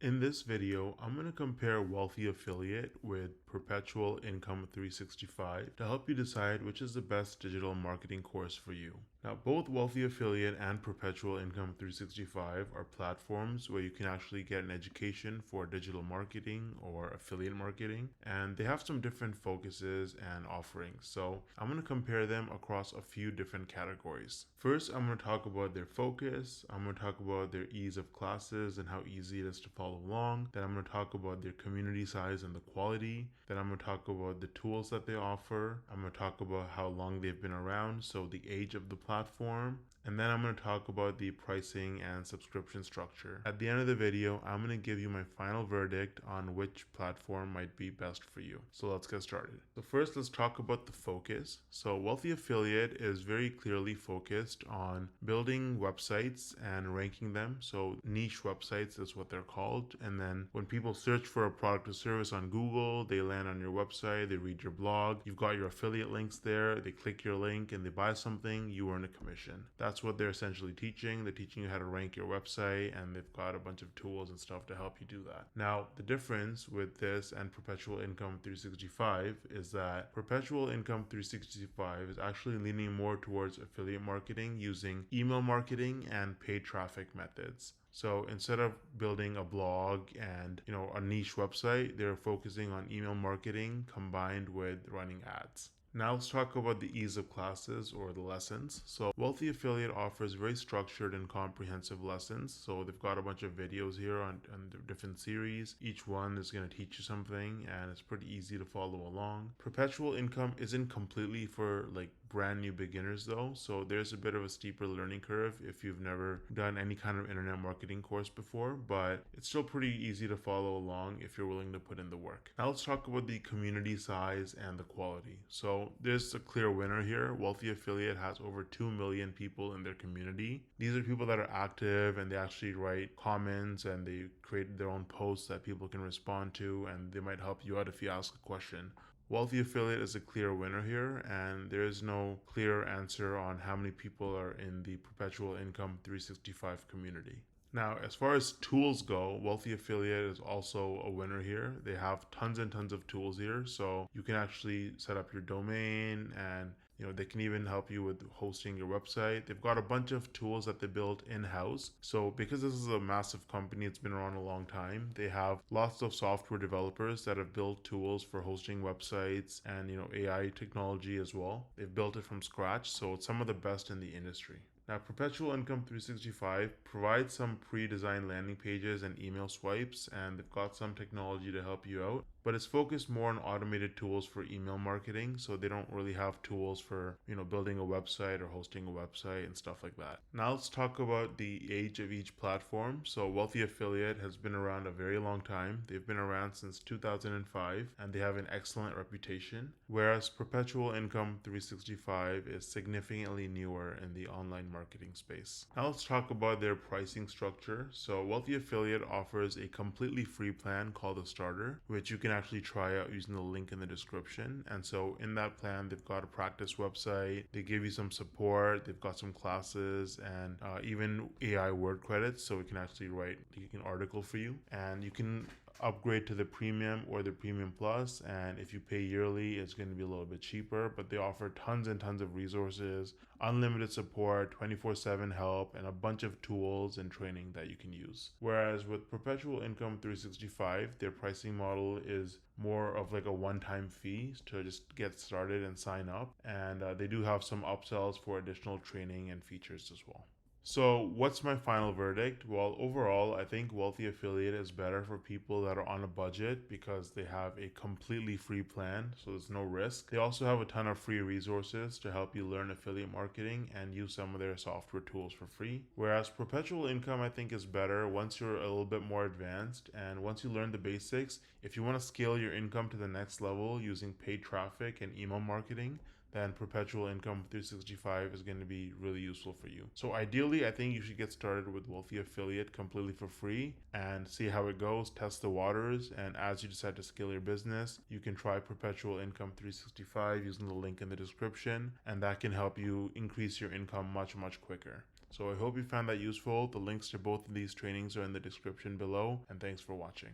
In this video, I'm going to compare Wealthy Affiliate with Perpetual Income 365 to help you decide which is the best digital marketing course for you. Now, both Wealthy Affiliate and Perpetual Income 365 are platforms where you can actually get an education for digital marketing or affiliate marketing, and they have some different focuses and offerings. So I'm going to compare them across a few different categories. First, I'm going to talk about their focus. I'm going to talk about their ease of classes and how easy it is to follow along. Then I'm going to talk about their community size and the quality. Then I'm going to talk about the tools that they offer. I'm going to talk about how long they've been around, so the age of the platform. And then I'm going to talk about the pricing and subscription structure. At the end of the video, I'm going to give you my final verdict on which platform might be best for you. So let's get started. So first, let's talk about the focus. So Wealthy Affiliate is very clearly focused on building websites and ranking them. So niche websites is what they're called. And then when people search for a product or service on Google, they land on your website, they read your blog, you've got your affiliate links there, they click your link and they buy something, you earn a commission. That's what they're essentially teaching. They're teaching you how to rank your website, and they've got a bunch of tools and stuff to help you do that. Now, the difference with this and Perpetual Income 365 is that Perpetual Income 365 is actually leaning more towards affiliate marketing using email marketing and paid traffic methods. So instead of building a blog and a niche website, they're focusing on email marketing combined with running ads. Now let's talk about the ease of classes or the lessons. So Wealthy Affiliate offers very structured and comprehensive lessons. So they've got a bunch of videos here on different series. Each one is going to teach you something and it's pretty easy to follow along. Perpetual Income isn't completely for brand new beginners though. So there's a bit of a steeper learning curve if you've never done any kind of internet marketing course before, but it's still pretty easy to follow along if you're willing to put in the work. Now let's talk about the community size and the quality. So there's a clear winner here. Wealthy Affiliate has over 2 million people in their community. These are people that are active and they actually write comments and they create their own posts that people can respond to, and they might help you out if you ask a question. Wealthy Affiliate is a clear winner here, and there is no clear answer on how many people are in the Perpetual Income 365 community. Now, as far as tools go, Wealthy Affiliate is also a winner here. They have tons and tons of tools here, so you can actually set up your domain, and they can even help you with hosting your website. They've got a bunch of tools that they built in-house. So because this is a massive company, it's been around a long time, they have lots of software developers that have built tools for hosting websites and AI technology as well. They've built it from scratch, so it's some of the best in the industry. Now, Perpetual Income 365 provides some pre-designed landing pages and email swipes, and they've got some technology to help you out, but it's focused more on automated tools for email marketing, so they don't really have tools for, building a website or hosting a website and stuff like that. Now let's talk about the age of each platform. So Wealthy Affiliate has been around a very long time. They've been around since 2005, and they have an excellent reputation, whereas Perpetual Income 365 is significantly newer in the online marketing space. Now let's talk about their pricing structure. So Wealthy Affiliate offers a completely free plan called the Starter, which you can actually try out using the link in the description. And so in that plan, they've got a practice website, they give you some support, they've got some classes, and even AI word credits, so we can actually write an article for you. And you can upgrade to the premium or the premium plus, and if you pay yearly, it's going to be a little bit cheaper, but they offer tons and tons of resources, unlimited support, 24/7 help, and a bunch of tools and training that you can use. Whereas with Perpetual Income 365, their pricing model is more of a one-time fee to just get started and sign up, and they do have some upsells for additional training and features as well. So what's my final verdict? Well, overall, I think Wealthy Affiliate is better for people that are on a budget because they have a completely free plan, so there's no risk. They also have a ton of free resources to help you learn affiliate marketing and use some of their software tools for free. Whereas Perpetual Income, I think, is better once you're a little bit more advanced, and once you learn the basics. If you want to scale your income to the next level using paid traffic and email marketing, then Perpetual Income 365 is going to be really useful for you. So ideally, I think you should get started with Wealthy Affiliate completely for free and see how it goes, test the waters, and as you decide to scale your business, you can try Perpetual Income 365 using the link in the description, and that can help you increase your income much, much quicker. So I hope you found that useful. The links to both of these trainings are in the description below, and thanks for watching.